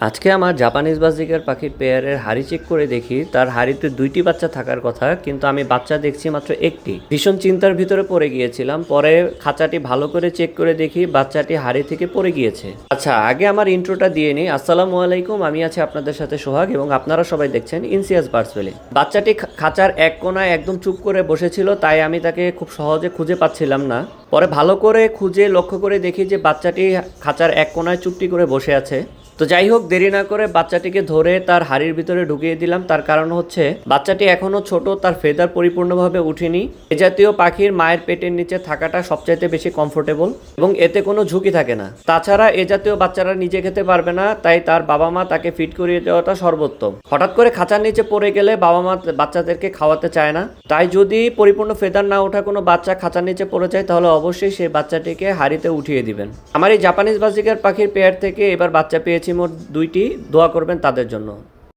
আজকে আমার জাপানিজ বাজিকার পাখির পেয়ারের হাড়ি চেক করে দেখি তার হাড়িতে 2টি বাচ্চা থাকার কথা, কিন্তু আমি বাচ্চা দেখছি মাত্র একটি। ভীষণ চিন্তার ভিতরে পড়ে গিয়েছিলাম। পরে খাঁচাটি ভালো করে চেক করে দেখি বাচ্চাটি হাড়ি থেকে পড়ে গিয়েছে। আচ্ছা, আগে আমার ইন্ট্রোটা দিয়ে নিই। আসসালামু আলাইকুম, আমি আছি আপনাদের সাথে সোহাগ এবং আপনারা সবাই দেখছেন ইনসিয়াস বার্ডস ভ্যালি। বাচ্চাটি খাঁচার এক কোনায় একদম চুপ করে বসেছিল, তাই আমি তাকে খুব সহজে খুঁজে পাচ্ছিলাম না। পরে ভালো করে খুঁজে লক্ষ্য করে দেখি যে বাচ্চাটি খাঁচার এক কোনায় চুপটি করে বসে আছে। তো যাই হোক, দেরি না করে বাচ্চাটিকে ধরে তার হাড়ির ভিতরে ঢুকিয়ে দিলাম। তার কারণ হচ্ছে বাচ্চাটি এখনো ছোট, তার ফেদার পরিপূর্ণভাবে উঠেনি। এ জাতীয় পাখির মায়ের পেটের নিচে থাকাটা সবচাইতে বেশি কমফোর্টেবল এবং এতে কোনো ঝুঁকি থাকে না। তাছাড়া এ জাতীয় বাচ্চারা নিজে খেতে পারবে না, তাই তার বাবা মা তাকে ফিড করিয়ে দেওয়াটা সর্বোত্তম। হঠাৎ করে খাঁচার নিচে পড়ে গেলে বাবা মা বাচ্চাদেরকে খাওয়াতে চায় না, তাই যদি পরিপূর্ণ ফেদার না ওঠা কোনো বাচ্চা খাঁচার নিচে পড়ে যায় তাহলে অবশ্যই সেই বাচ্চাটিকে হাড়িতে উঠিয়ে দিবেন। আমার এই জাপানিজ বাজিকার পাখির পেয়ার থেকে এবার বাচ্চা পেয়েছি মোট 2টি। দোয়া করবেন তাদের জন্য।